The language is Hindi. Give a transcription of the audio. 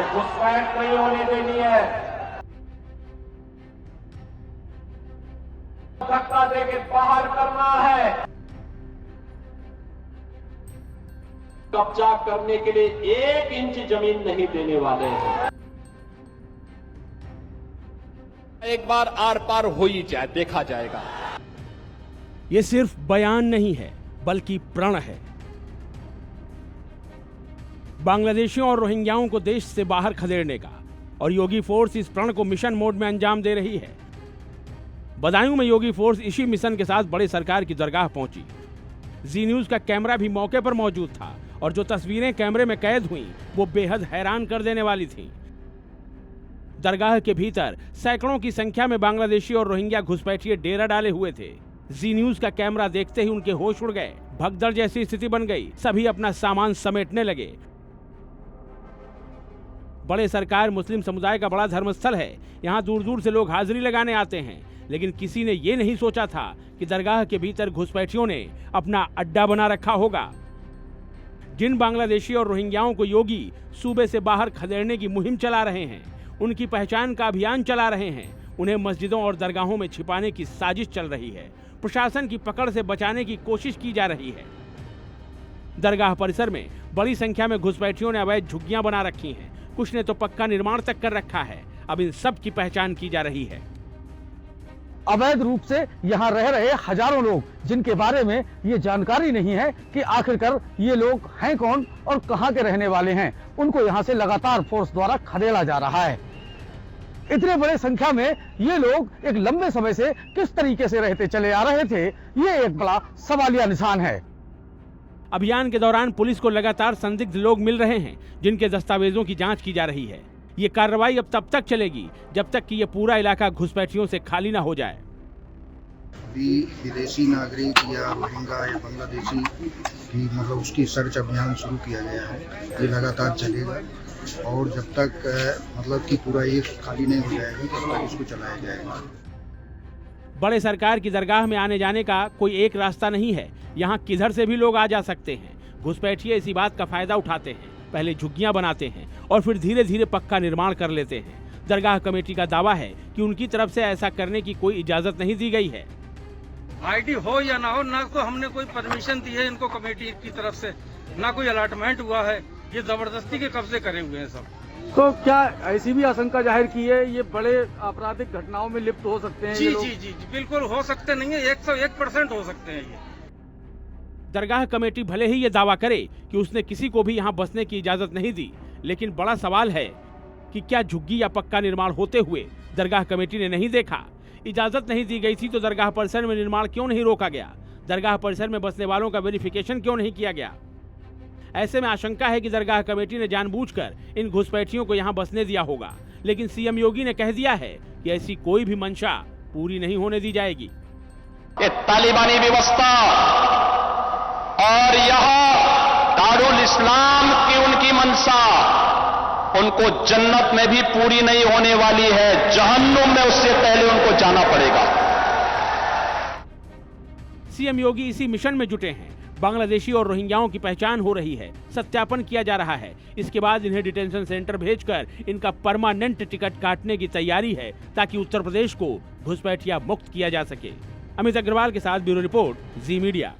घुसपैठ नहीं होने देनी है। धक्का देके बाहर करना है। कब्जा करने के लिए 1 इंच जमीन नहीं देने वाले हैं। एक बार आर पार हो ही जाए, देखा जाएगा। ये सिर्फ बयान नहीं है बल्कि प्रण है। बांग्लादेशियों और रोहिंग्याओं को देश से बाहर खदेड़ने का, और योगी फोर्स इस प्रण को मिशन मोड में अंजाम दे रही है। बदायूं में योगी फोर्स इसी मिशन के साथ बड़े सरकार की दरगाह पहुंची। जी न्यूज का कैमरा भी मौके पर मौजूद था और जो तस्वीरें कैमरे में कैद हुई वो बेहद हैरान कर देने वाली थीं। दरगाह के भीतर सैकड़ों की संख्या में बांग्लादेशी और रोहिंग्या घुसपैठिए डेरा डाले हुए थे। जी न्यूज का कैमरा देखते ही उनके होश उड़ गए। भगदड़ जैसी स्थिति बन गई। सभी अपना सामान समेटने लगे। बड़े सरकार मुस्लिम समुदाय का बड़ा धर्मस्थल है। यहाँ दूर दूर से लोग हाजिरी लगाने आते हैं, लेकिन किसी ने ये नहीं सोचा था कि दरगाह के भीतर घुसपैठियों ने अपना अड्डा बना रखा होगा। जिन बांग्लादेशी और रोहिंग्याओं को योगी सूबे से बाहर खदेड़ने की मुहिम चला रहे हैं, उनकी पहचान का अभियान चला रहे हैं, उन्हें मस्जिदों और दरगाहों में छिपाने की साजिश चल रही है। प्रशासन की पकड़ से बचाने की कोशिश की जा रही है। दरगाह परिसर में बड़ी संख्या में घुसपैठियों ने अवैध झुग्गियां बना रखी हैं। कुछ ने तो पक्का निर्माण तक कर रखा है। अब इन सब की पहचान की जा रही है। अवैध रूप से यहाँ रह रहे हजारों लोग, जिनके बारे में ये जानकारी नहीं है कि आखिरकार ये लोग हैं कौन और कहाँ के रहने वाले हैं, उनको यहाँ से लगातार फोर्स द्वारा खदेड़ा जा रहा है। इतने बड़े संख्या में ये लोग एक लंबे समय से किस तरीके से रहते चले आ रहे थे, ये एक बड़ा सवालिया निशान है। अभियान के दौरान पुलिस को लगातार संदिग्ध लोग मिल रहे हैं, जिनके दस्तावेजों की जांच की जा रही है। ये कार्रवाई अब तब तक चलेगी जब तक कि ये पूरा इलाका घुसपैठियों से खाली ना हो जाए। विदेशी नागरिक या रोहिंग्या या बांग्लादेशी की मतलब उसकी सर्च अभियान शुरू किया गया है। ये लगातार चलेगा और जब तक मतलब कि पूरा ये खाली नहीं हो जाएगा तब तक इसको चलाया जाएगा। बड़े सरकार की दरगाह में आने जाने का कोई एक रास्ता नहीं है। यहाँ किधर से भी लोग आ जा सकते हैं। घुसपैठिए इसी बात का फायदा उठाते हैं। पहले झुग्गियां बनाते हैं और फिर धीरे धीरे पक्का निर्माण कर लेते हैं। दरगाह कमेटी का दावा है कि उनकी तरफ से ऐसा करने की कोई इजाजत नहीं दी गई है। आईडी हो या ना हो, ना तो हमने कोई परमिशन दी है इनको कमेटी की तरफ से, ना कोई अलॉटमेंट हुआ है। ये जबरदस्ती के कब्जे करे हुए हैं सब। तो क्या ऐसी भी आशंका जाहिर की है ये बड़े आपराधिक घटनाओं में लिप्त हो सकते हैं? जी जी जी बिल्कुल हो सकते नहीं है, 101% हो सकते हैं ये। दरगाह कमेटी भले ही ये दावा करे कि उसने किसी को भी यहाँ बसने की इजाजत नहीं दी, लेकिन बड़ा सवाल है कि क्या झुग्गी या पक्का निर्माण होते हुए दरगाह कमेटी ने नहीं देखा? इजाजत नहीं दी गई थी तो दरगाह परिसर में निर्माण क्यों नहीं रोका गया? दरगाह परिसर में बसने वालों का वेरिफिकेशन क्यों नहीं किया गया? ऐसे में आशंका है कि दरगाह कमेटी ने जानबूझकर इन घुसपैठियों को यहाँ बसने दिया होगा, लेकिन सीएम योगी ने कह दिया है कि ऐसी कोई भी मंशा पूरी नहीं होने दी जाएगी। ये तालिबानी व्यवस्था और यहाँ दारुल इस्लाम की उनकी मंशा उनको जन्नत में भी पूरी नहीं होने वाली है। जहन्नुम में उससे पहले उनको जाना पड़ेगा। सीएम योगी इसी मिशन में जुटे हैं। बांग्लादेशी और रोहिंग्याओं की पहचान हो रही है, सत्यापन किया जा रहा है। इसके बाद इन्हें डिटेंशन सेंटर भेजकर इनका परमानेंट टिकट काटने की तैयारी है, ताकि उत्तर प्रदेश को घुसपैठिया मुक्त किया जा सके। अमित अग्रवाल के साथ ब्यूरो रिपोर्ट, जी मीडिया।